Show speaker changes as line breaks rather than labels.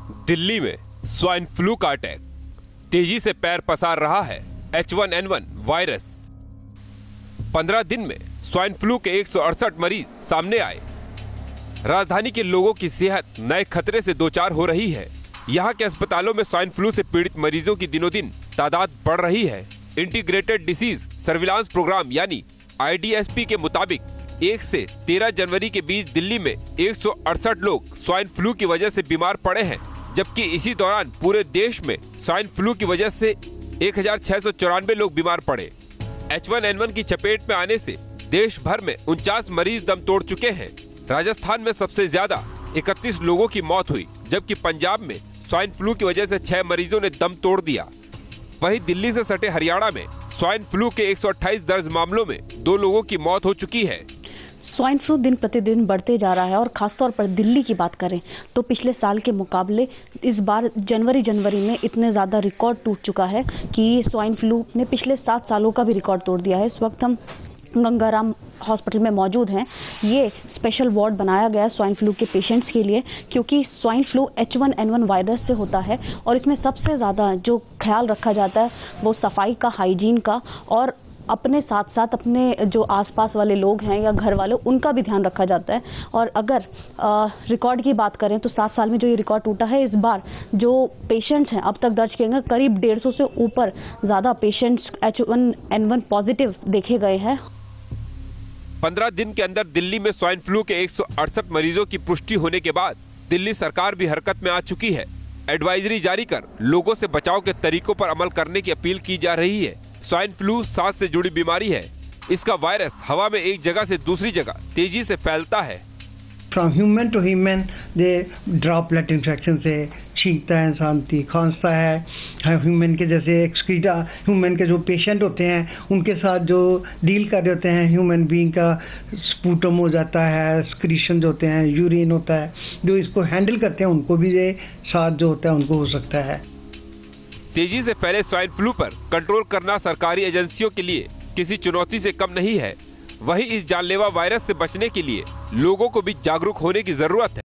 दिल्ली में swine flu का attack, तेजी से पैर पसार रहा है H1N1 वायरस। 15 दिन में स्वाइन फ्लू के 168 मरीज सामने आए। राजधानी के लोगों की सेहत नए खतरे से दो चार हो रही है। यहाँ के अस्पतालों में स्वाइन फ्लू से पीड़ित मरीजों की दिनों दिन तादाद बढ़ रही है। इंटीग्रेटेड डिसीज सर्विलांस प्रोग्राम यानी IDSP के मुताबिक 1 से 13 जनवरी के बीच दिल्ली में 168 लोग स्वाइन फ्लू की वजह से बीमार पड़े हैं, जबकि इसी दौरान पूरे देश में स्वाइन फ्लू की वजह से 1694 लोग बीमार पड़े। H1N1 की चपेट में आने से देश भर में 49 मरीज दम तोड़ चुके हैं। राजस्थान में सबसे ज्यादा 31 लोगों की मौत हुई, जबकि पंजाब में स्वाइन फ्लू की वजह से 6 मरीजों ने दम तोड़ दिया। वहीं दिल्ली से सटे हरियाणा में स्वाइन फ्लू के 128 दर्ज मामलों में 2 लोगों की मौत हो चुकी है।
स्वाइन फ्लू दिन प्रतिदिन बढ़ते जा रहा है और खासतौर पर दिल्ली की बात करें तो पिछले साल के मुकाबले इस बार जनवरी में इतने ज़्यादा रिकॉर्ड टूट चुका है कि स्वाइन फ्लू ने पिछले 7 सालों का भी रिकॉर्ड तोड़ दिया है। इस वक्त हम गंगाराम हॉस्पिटल में मौजूद हैं। ये स्पेशल वार्ड बनाया गया है स्वाइन फ्लू के पेशेंट्स के लिए, क्योंकि स्वाइन फ्लू H1N1 वायरस से होता है और इसमें सबसे ज़्यादा जो ख्याल रखा जाता है वो सफाई का, हाइजीन का और अपने साथ साथ अपने जो आसपास वाले लोग हैं या घर वाले उनका भी ध्यान रखा जाता है। और अगर रिकॉर्ड की बात करें तो 7 साल में जो ये रिकॉर्ड टूटा है, इस बार जो पेशेंट्स हैं अब तक दर्ज किए गए करीब 150 से ऊपर ज़्यादा पेशेंट्स H1N1 पॉजिटिव देखे गए हैं।
15 दिन के अंदर दिल्ली में स्वाइन फ्लू के 168 मरीजों की पुष्टि होने के बाद दिल्ली सरकार भी हरकत में आ चुकी है। एडवाइजरी जारी कर लोगों से बचाव के तरीकों पर अमल करने की अपील की जा रही है। स्वाइन फ्लू सांस से जुड़ी बीमारी है। इसका वायरस हवा में एक जगह से दूसरी जगह तेजी से फैलता है।
From human to human droplet infection से छींकता है, इंसान खांसता है। ह्यूमन के जैसे एक्सक्रीटा, ह्यूमन के जो पेशेंट होते हैं उनके साथ जो डील कर रहे होते हैं, ह्यूमन बीइंग का स्पूटम हो जाता है, स्क्रीशन जो होते हैं, यूरिन होता है, जो इसको हैंडल करते हैं उनको भी ये साथ जो होता है उनको हो सकता है।
तेजी से फैले स्वाइन फ्लू पर कंट्रोल करना सरकारी एजेंसियों के लिए किसी चुनौती से कम नहीं है। वहीं इस जानलेवा वायरस से बचने के लिए लोगों को भी जागरूक होने की जरूरत है।